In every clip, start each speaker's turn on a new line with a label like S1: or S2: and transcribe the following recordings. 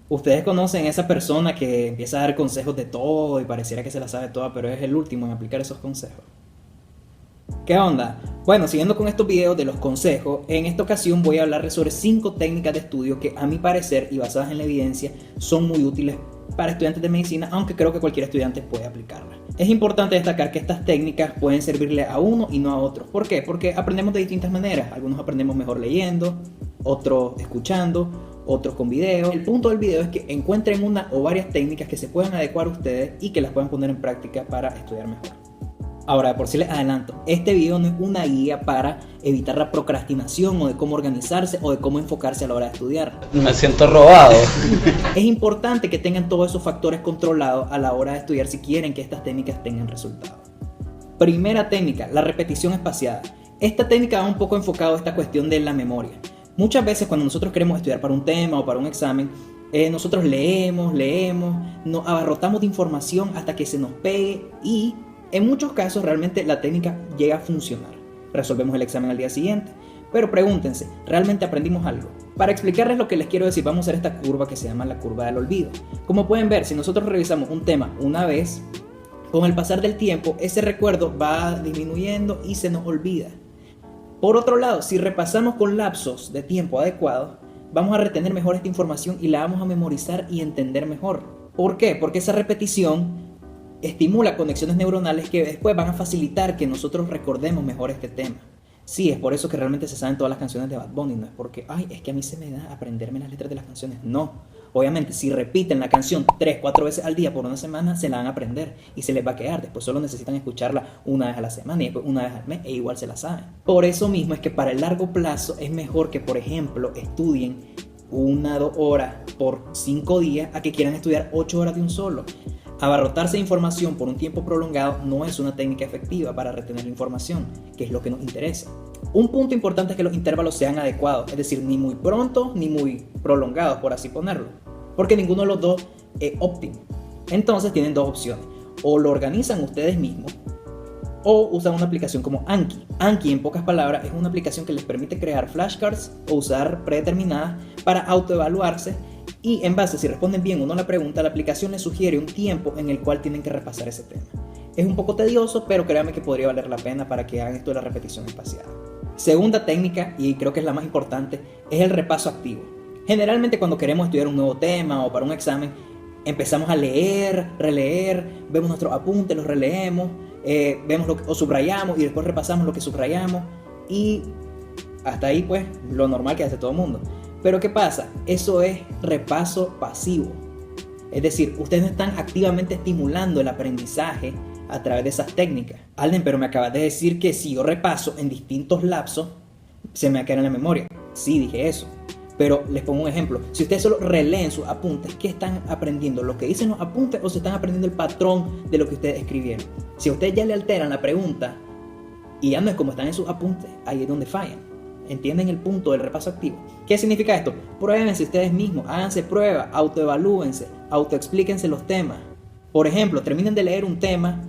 S1: Ustedes conocen a esa persona que empieza a dar consejos de todo y pareciera que se la sabe toda, pero es el último en aplicar esos consejos. ¿Qué onda? Bueno, siguiendo con estos videos de los consejos, en esta ocasión voy a hablarles sobre 5 técnicas de estudio que a mi parecer y basadas en la evidencia son muy útiles para estudiantes de medicina, aunque creo que cualquier estudiante puede aplicarlas. Es importante destacar que estas técnicas pueden servirle a uno y no a otros. ¿Por qué? Porque aprendemos de distintas maneras. Algunos aprendemos mejor leyendo, otros escuchando, otros con video. El punto del video es que encuentren una o varias técnicas que se puedan adecuar a ustedes y que las puedan poner en práctica para estudiar mejor. Ahora, por si les adelanto, este video no es una guía para evitar la procrastinación o de cómo organizarse o de cómo enfocarse a la hora de estudiar.
S2: Me siento robado.
S1: Es importante que tengan todos esos factores controlados a la hora de estudiar si quieren que estas técnicas tengan resultados. Primera técnica, la repetición espaciada. Esta técnica va un poco enfocado a esta cuestión de la memoria. Muchas veces cuando nosotros queremos estudiar para un tema o para un examen, nosotros leemos, nos abarrotamos de información hasta que se nos pegue y en muchos casos realmente la técnica llega a funcionar. Resolvemos el examen al día siguiente. Pero pregúntense, ¿realmente aprendimos algo? Para explicarles lo que les quiero decir, vamos a hacer esta curva que se llama la curva del olvido. Como pueden ver, si nosotros revisamos un tema una vez, con el pasar del tiempo, ese recuerdo va disminuyendo y se nos olvida. Por otro lado, si repasamos con lapsos de tiempo adecuados, vamos a retener mejor esta información y la vamos a memorizar y entender mejor. ¿Por qué? Porque esa repetición estimula conexiones neuronales que después van a facilitar que nosotros recordemos mejor este tema. Sí, es por eso que realmente se saben todas las canciones de Bad Bunny, no es porque, es que a mí se me da aprenderme las letras de las canciones, no. Obviamente, si repiten la canción 3-4 veces al día por una semana, se la van a aprender y se les va a quedar. Después solo necesitan escucharla una vez a la semana y después una vez al mes e igual se la saben. Por eso mismo es que para el largo plazo es mejor que, por ejemplo, estudien 1 o 2 horas por 5 días a que quieran estudiar 8 horas de un solo. Abarrotarse de información por un tiempo prolongado no es una técnica efectiva para retener la información, que es lo que nos interesa. Un punto importante es que los intervalos sean adecuados, es decir, ni muy pronto ni muy prolongados, por así ponerlo, porque ninguno de los dos es óptimo. Entonces tienen 2 opciones: o lo organizan ustedes mismos o usan una aplicación como Anki. Anki, en pocas palabras, es una aplicación que les permite crear flashcards o usar predeterminadas para autoevaluarse. Y en base, si responden bien o no a la pregunta, la aplicación les sugiere un tiempo en el cual tienen que repasar ese tema. Es un poco tedioso, pero créanme que podría valer la pena para que hagan esto de la repetición espaciada. Segunda técnica, y creo que es la más importante, es el repaso activo. Generalmente cuando queremos estudiar un nuevo tema o para un examen, empezamos a leer, releer, vemos nuestros apuntes, los releemos, vemos o subrayamos y después repasamos lo que subrayamos y hasta ahí pues lo normal que hace todo el mundo. Pero ¿qué pasa? Eso es repaso pasivo. Es decir, ustedes no están activamente estimulando el aprendizaje a través de esas técnicas. Alden, pero me acabas de decir que si yo repaso en distintos lapsos, se me va a quedar en la memoria. Sí, dije eso. Pero les pongo un ejemplo. Si ustedes solo releen sus apuntes, ¿qué están aprendiendo? ¿Lo que dicen los apuntes o se están aprendiendo el patrón de lo que ustedes escribieron? Si a ustedes ya le alteran la pregunta y ya no es como están en sus apuntes, ahí es donde fallan. ¿Entienden el punto del repaso activo? ¿Qué significa esto? Pruébense ustedes mismos, háganse pruebas, autoevalúense, autoexplíquense los temas. Por ejemplo, terminen de leer un tema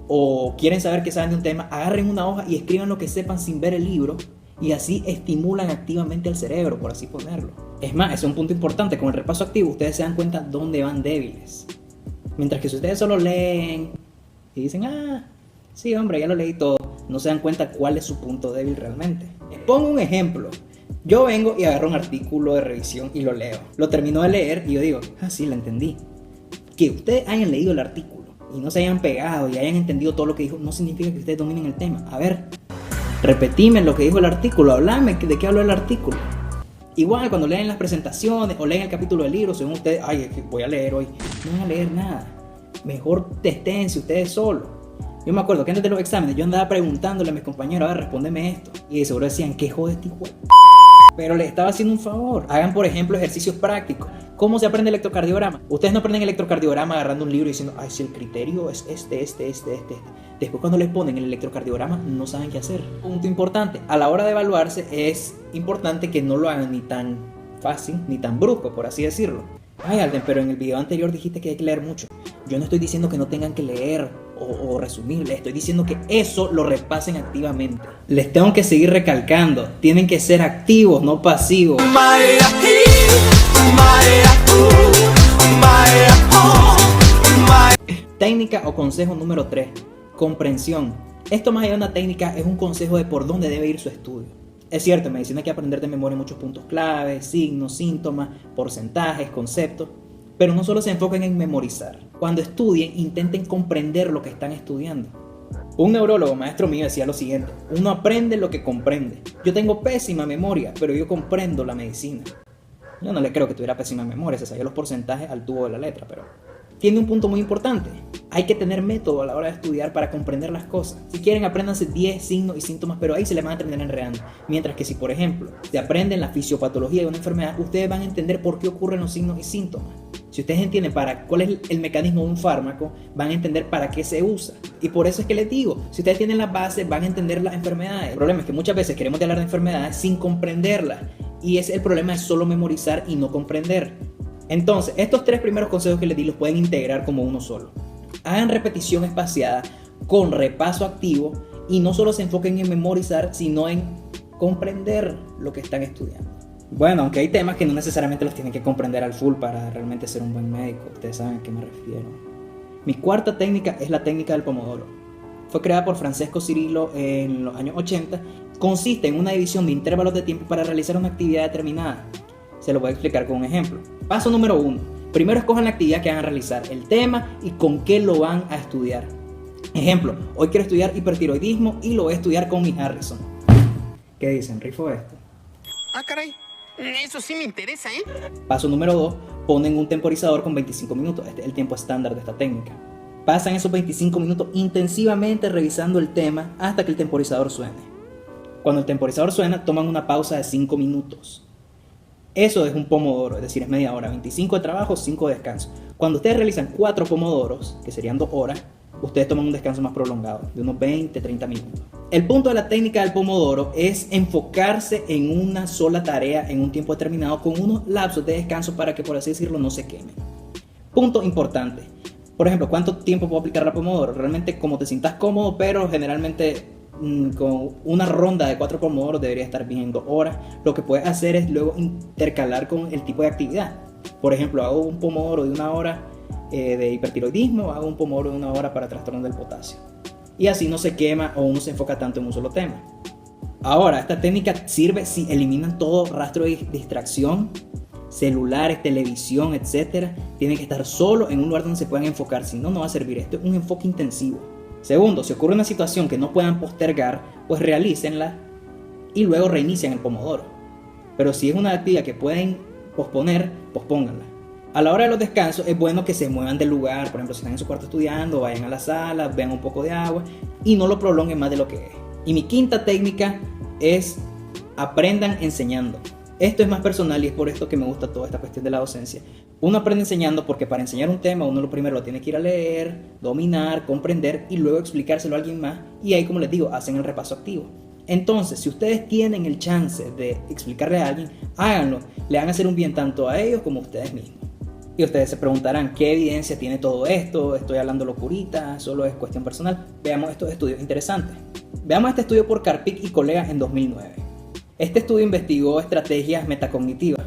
S1: o quieren saber qué saben de un tema, agarren una hoja y escriban lo que sepan sin ver el libro y así estimulan activamente al cerebro, por así ponerlo. Es más, ese es un punto importante. Con el repaso activo ustedes se dan cuenta dónde van débiles. Mientras que si ustedes solo leen y dicen, sí hombre, ya lo leí todo, no se dan cuenta cuál es su punto débil realmente. Les pongo un ejemplo. Yo vengo y agarro un artículo de revisión y lo leo. Lo termino de leer y yo digo, sí, lo entendí. Que ustedes hayan leído el artículo y no se hayan pegado y hayan entendido todo lo que dijo, no significa que ustedes dominen el tema. A ver, repetime lo que dijo el artículo, hablame de qué habló el artículo. Igual cuando leen las presentaciones o leen el capítulo del libro, según ustedes, voy a leer hoy. No van a leer nada. Mejor testéense ustedes solos. Yo me acuerdo que antes de los exámenes yo andaba preguntándole a mis compañeros, a ver, respóndeme esto. Y de seguro decían, ¿qué jode este hijo? Pero les estaba haciendo un favor. Hagan, por ejemplo, ejercicios prácticos. ¿Cómo se aprende electrocardiograma? Ustedes no aprenden electrocardiograma agarrando un libro y diciendo, si el criterio es este. Después cuando les ponen el electrocardiograma no saben qué hacer. Punto importante, a la hora de evaluarse es importante que no lo hagan ni tan fácil ni tan brusco, por así decirlo. Alden, pero en el video anterior dijiste que hay que leer mucho. Yo no estoy diciendo que no tengan que leer o resumir, les estoy diciendo que eso lo repasen activamente. Les tengo que seguir recalcando, tienen que ser activos, no pasivos. Técnica o consejo número 3, comprensión. Esto más allá de una técnica es un consejo de por dónde debe ir su estudio. Es cierto, en medicina hay que aprender de memoria muchos puntos clave, signos, síntomas, porcentajes, conceptos, pero no solo se enfoquen en memorizar. Cuando estudien, intenten comprender lo que están estudiando. Un neurólogo, maestro mío, decía lo siguiente: uno aprende lo que comprende. Yo tengo pésima memoria, pero yo comprendo la medicina. Yo no le creo que tuviera pésima memoria, se sabía los porcentajes al tubo de la letra, pero tiene un punto muy importante. Hay que tener método a la hora de estudiar para comprender las cosas. Si quieren, apréndanse 10 signos y síntomas, pero ahí se les van a terminar enredando. Mientras que si, por ejemplo, se aprenden la fisiopatología de una enfermedad, ustedes van a entender por qué ocurren los signos y síntomas. Si ustedes entienden cuál es el mecanismo de un fármaco, van a entender para qué se usa. Y por eso es que les digo, si ustedes tienen las bases, van a entender las enfermedades. El problema es que muchas veces queremos hablar de enfermedades sin comprenderlas. Y el problema es solo memorizar y no comprender. Entonces, estos 3 primeros consejos que les di los pueden integrar como uno solo. Hagan repetición espaciada con repaso activo y no solo se enfoquen en memorizar, sino en comprender lo que están estudiando. Bueno, aunque hay temas que no necesariamente los tienen que comprender al full para realmente ser un buen médico, ustedes saben a qué me refiero. Mi cuarta técnica es la técnica del pomodoro. Fue creada por Francesco Cirillo en los años 80. Consiste en una división de intervalos de tiempo para realizar una actividad determinada. Se lo voy a explicar con un ejemplo. Paso número 1. Primero escojan la actividad que van a realizar, el tema y con qué lo van a estudiar. Ejemplo, hoy quiero estudiar hipertiroidismo y lo voy a estudiar con mi Harrison. ¿Qué dicen? ¿Rifo esto?
S2: Ah, caray. Eso sí me interesa, ¿eh?
S1: Paso número 2. Ponen un temporizador con 25 minutos. Este es el tiempo estándar de esta técnica. Pasan esos 25 minutos intensivamente revisando el tema hasta que el temporizador suene. Cuando el temporizador suena, toman una pausa de 5 minutos. Eso es un pomodoro, es decir, es media hora, 25 de trabajo, 5 de descanso. Cuando ustedes realizan 4 pomodoros, que serían 2 horas, ustedes toman un descanso más prolongado, de unos 20, 30 minutos. El punto de la técnica del pomodoro es enfocarse en una sola tarea en un tiempo determinado con unos lapsos de descanso para que, por así decirlo, no se quemen. Punto importante. Por ejemplo, ¿cuánto tiempo puedo aplicar la pomodoro? Realmente como te sientas cómodo, pero generalmente con una ronda de 4 pomodoros debería estar bien en 2 horas. Lo que puedes hacer es luego intercalar con el tipo de actividad. Por ejemplo, hago un pomodoro de 1 hora de hipertiroidismo, hago un pomodoro de 1 hora para trastorno del potasio. Y así no se quema o uno se enfoca tanto en un solo tema. Ahora, esta técnica sirve si eliminan todo rastro de distracción, celulares, televisión, etc. Tienen que estar solo en un lugar donde se puedan enfocar, si no, no va a servir. Esto es un enfoque intensivo. Segundo, si ocurre una situación que no puedan postergar, pues realícenla y luego reinician el pomodoro. Pero si es una actividad que pueden posponer, pospónganla. A la hora de los descansos es bueno que se muevan del lugar. Por ejemplo, si están en su cuarto estudiando, vayan a la sala, vean un poco de agua y no lo prolonguen más de lo que es. Y mi quinta técnica es aprendan enseñando. Esto es más personal y es por esto que me gusta toda esta cuestión de la docencia. Uno aprende enseñando porque para enseñar un tema uno lo primero lo tiene que ir a leer, dominar, comprender y luego explicárselo a alguien más. Y ahí, como les digo, hacen el repaso activo. Entonces, si ustedes tienen el chance de explicarle a alguien, háganlo. Le van a hacer un bien tanto a ellos como a ustedes mismos. Y ustedes se preguntarán, ¿qué evidencia tiene todo esto? ¿Estoy hablando locurita? ¿Solo es cuestión personal? Veamos estos estudios interesantes. Veamos este estudio por Karpik y colegas en 2009. Este estudio investigó estrategias metacognitivas.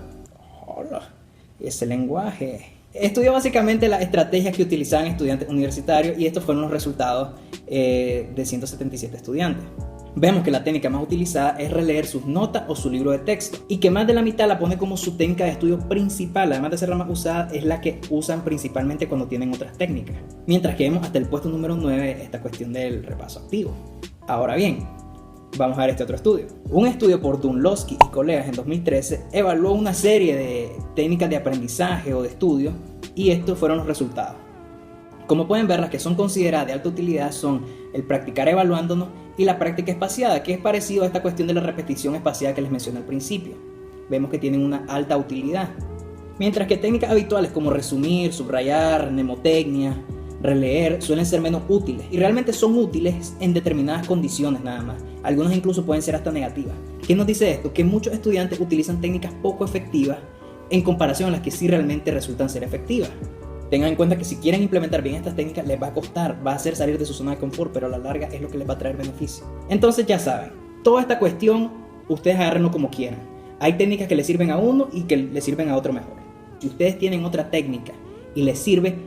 S1: Hola, ese lenguaje. Estudió básicamente las estrategias que utilizaban estudiantes universitarios y estos fueron los resultados de 177 estudiantes. Vemos que la técnica más utilizada es releer sus notas o su libro de texto y que más de la mitad la pone como su técnica de estudio principal, además de ser la más usada, es la que usan principalmente cuando tienen otras técnicas. Mientras que vemos hasta el puesto número 9 esta cuestión del repaso activo. Ahora bien, vamos a ver este otro estudio. Un estudio por Dunlowski y colegas en 2013 evaluó una serie de técnicas de aprendizaje o de estudio y estos fueron los resultados. Como pueden ver, las que son consideradas de alta utilidad son el practicar evaluándonos y la práctica espaciada, que es parecido a esta cuestión de la repetición espaciada que les mencioné al principio. Vemos que tienen una alta utilidad. Mientras que técnicas habituales como resumir, subrayar, mnemotecnia, releer suelen ser menos útiles y realmente son útiles en determinadas condiciones nada más. Algunas incluso pueden ser hasta negativas. ¿Qué nos dice esto? Que muchos estudiantes utilizan técnicas poco efectivas en comparación a las que sí realmente resultan ser efectivas. Tengan en cuenta que si quieren implementar bien estas técnicas les va a costar, va a hacer salir de su zona de confort, pero a la larga es lo que les va a traer beneficio. Entonces ya saben, toda esta cuestión ustedes agárrenlo como quieran. Hay técnicas que les sirven a uno y que les sirven a otro mejor. Si ustedes tienen otra técnica y les sirve,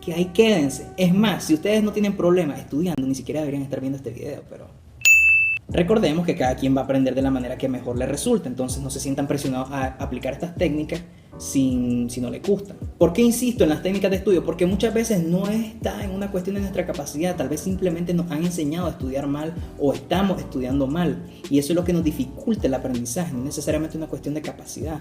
S1: que ahí quédense. Es más, si ustedes no tienen problema estudiando, ni siquiera deberían estar viendo este video, pero recordemos que cada quien va a aprender de la manera que mejor le resulta, entonces no se sientan presionados a aplicar estas técnicas si no les gustan. ¿Por qué insisto en las técnicas de estudio? Porque muchas veces no está en una cuestión de nuestra capacidad, tal vez simplemente nos han enseñado a estudiar mal o estamos estudiando mal, y eso es lo que nos dificulta el aprendizaje, no necesariamente una cuestión de capacidad.